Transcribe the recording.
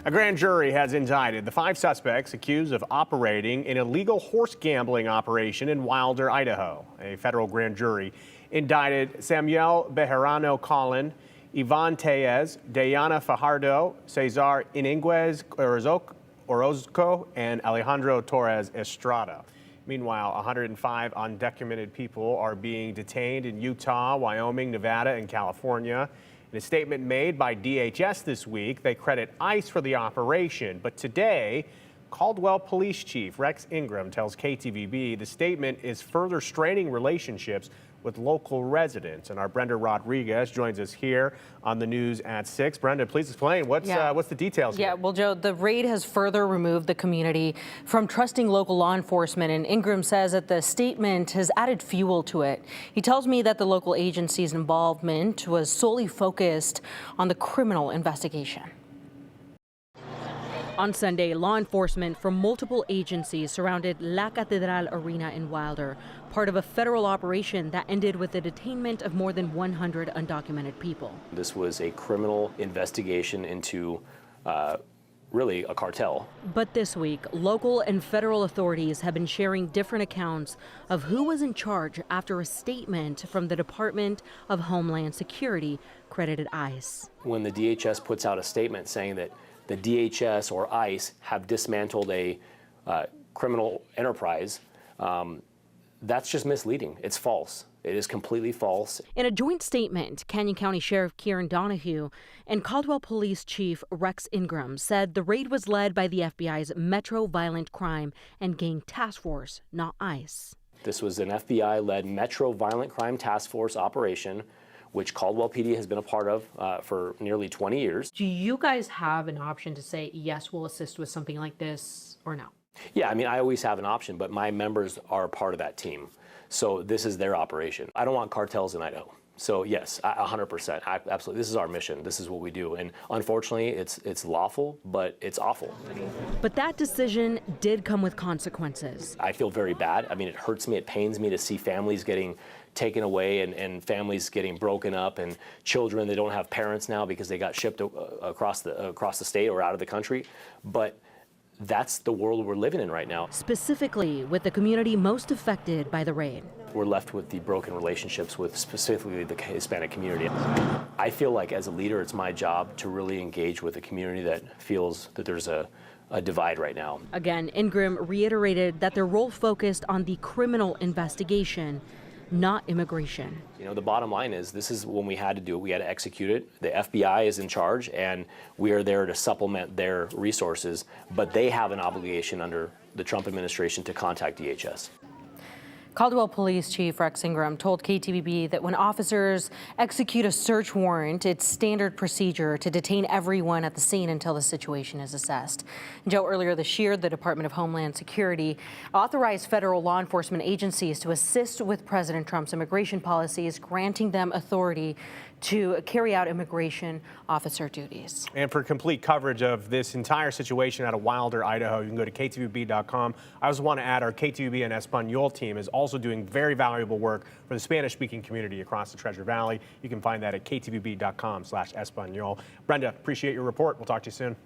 A grand jury has indicted the 5 suspects accused of operating an illegal horse gambling operation in Wilder, Idaho. A federal grand jury indicted Samuel Bejarano Collin, Ivan Tellez, Diana Fajardo, Cesar Iniguez Orozco, and Alejandro Torres Estrada. Meanwhile, 105 undocumented people are being detained in Utah, Wyoming, Nevada, and California. In a statement made by DHS this week, they credit ICE for the operation. But today, Caldwell Police Chief Rex Ingram tells KTVB the statement is further straining relationships with local residents. And our Brenda Rodriguez joins us here on the news at 6. Brenda, please explain what's the details here? Yeah, well, Joe, the raid has further removed the community from trusting local law enforcement, and Ingram says that the statement has added fuel to it. He tells me that the local agency's involvement was solely focused on the criminal investigation. On Sunday, law enforcement from multiple agencies surrounded La Catedral Arena in Wilder, part of a federal operation that ended with the detainment of more than 100 undocumented people. This was a criminal investigation into really a cartel. But this week, local and federal authorities have been sharing different accounts of who was in charge after a statement from the Department of Homeland Security credited ICE. When the DHS puts out a statement saying that the DHS or ICE have dismantled a criminal enterprise, that's just misleading. It's false. It is completely false. In a joint statement, Canyon County Sheriff Kieran Donahue and Caldwell Police Chief Rex Ingram said the raid was led by the FBI's Metro Violent Crime and Gang Task Force, not ICE. This was an FBI-led Metro Violent Crime Task Force operation, which Caldwell PD has been a part of for nearly 20 years. Do you guys have an option to say, yes, we'll assist with something like this, or no? Yeah, I mean, I always have an option, but my members are a part of that team. So this is their operation. I don't want cartels in Idaho. So yes, 100%, absolutely. This is our mission. This is what we do. And unfortunately, it's lawful, but it's awful. But that decision did come with consequences. I feel very bad. I mean, it hurts me, it pains me to see families getting taken away and families getting broken up and children that don't have parents now because they got shipped across the state or out of the country. But that's the world we're living in right now. Specifically with the community most affected by the raid. We're left with the broken relationships with specifically the Hispanic community. I feel like as a leader, it's my job to really engage with a community that feels that there's a divide right now. Again, Ingram reiterated that their role focused on the criminal investigation, not immigration. You know, the bottom line is this is when we had to do it, we had to execute it. The FBI is in charge and we are there to supplement their resources, but they have an obligation under the Trump administration to contact DHS. Caldwell Police Chief Rex Ingram told KTVB that when officers execute a search warrant, it's standard procedure to detain everyone at the scene until the situation is assessed. Joe, earlier this year, the Department of Homeland Security authorized federal law enforcement agencies to assist with President Trump's immigration policies, granting them authority to carry out immigration officer duties. And for complete coverage of this entire situation out of Wilder, Idaho, you can go to KTVB.com. I also want to add our KTVB and Espanol team is also doing very valuable work for the Spanish-speaking community across the Treasure Valley. You can find that at KTVB.com/Espanol. Brenda, appreciate your report. We'll talk to you soon.